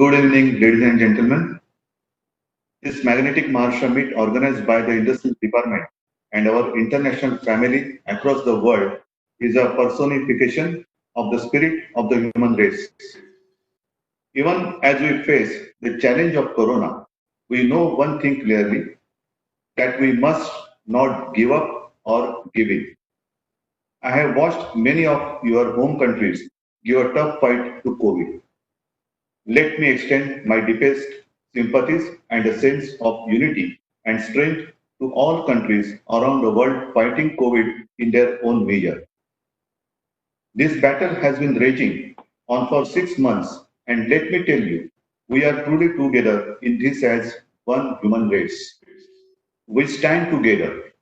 Good evening, ladies and gentlemen. This magnetic Maharashtra meet organized by the Industrial Department and our international family across the world is a personification of the spirit of the human race. Even as we face the challenge of Corona, we know one thing clearly that we must not give up or give in. I have watched many of your home countries give a tough fight to COVID. Let me extend my deepest sympathies and a sense of unity and strength to all countries around the world fighting COVID in their own measure. This battle has been raging on for 6 months, and let me tell you, we are truly together in this as one human race. We stand together.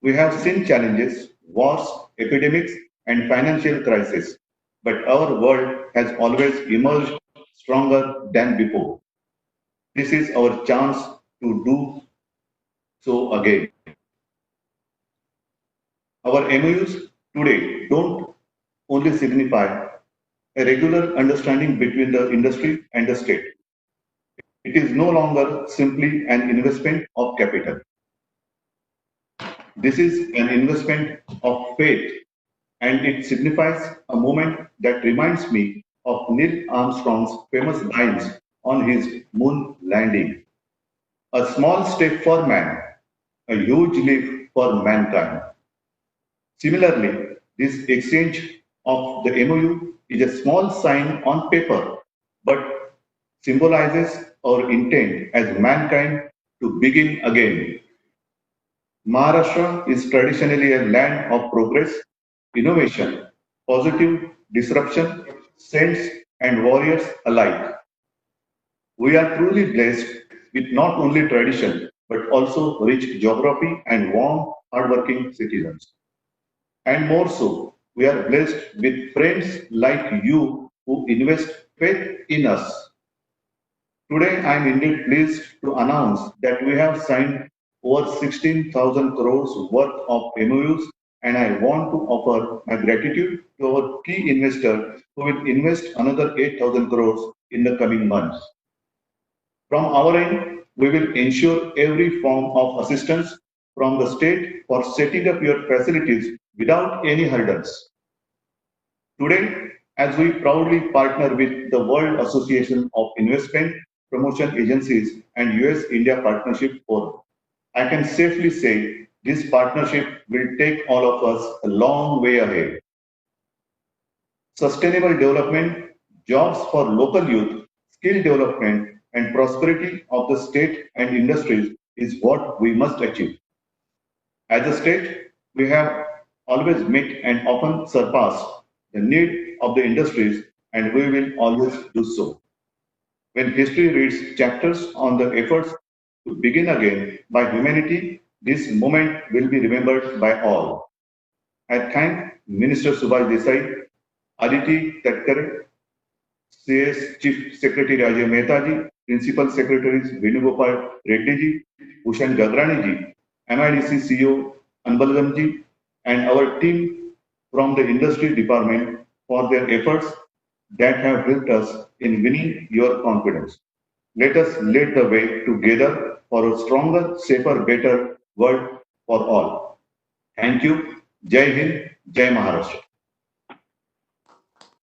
We have seen challenges, wars, epidemics, and financial crises, but our world has always emerged stronger than before. This is our chance to do so again. Our MOUs today don't only signify a regular understanding between the industry and the state. It is no longer simply an investment of capital. This is an investment of faith, and it signifies a moment that reminds me of Neil Armstrong's famous lines on his moon landing. A small step for man, a huge leap for mankind. Similarly, this exchange of the MOU is a small sign on paper, but symbolizes our intent as mankind to begin again. Maharashtra is traditionally a land of progress, innovation, positive disruption, saints and warriors alike. We are truly blessed with not only tradition but also rich geography and warm, hardworking citizens. And more so, we are blessed with friends like you who invest faith in us. Today, I am indeed pleased to announce that we have signed over 16,000 crores worth of MOUs, and I want to offer my gratitude to our key investor who will invest another 8,000 crores in the coming months. From our end, we will ensure every form of assistance from the state for setting up your facilities without any hurdles. Today, as we proudly partner with the World Association of Investment Promotion Agencies and US-India Partnership Forum, I can safely say this partnership will take all of us a long way ahead. Sustainable development, jobs for local youth, skill development, and prosperity of the state and industries is what we must achieve. As a state, we have always met and often surpassed the need of the industries, and we will always do so. When history reads chapters on the efforts to begin again by humanity, this moment will be remembered by all. I thank Minister Subhash Desai, Aditi Tatkare, CS Chief Secretary Ajay Mehta ji, Principal Secretaries Venugopal Reddy ji, Bhushan Gagrani ji, MIDC CEO Anbalgam ji, and our team from the industry department for their efforts that have helped us in winning your confidence. Let us lead the way together for a stronger, safer, better world for all. Thank you. Jai Hind, Jai Maharashtra.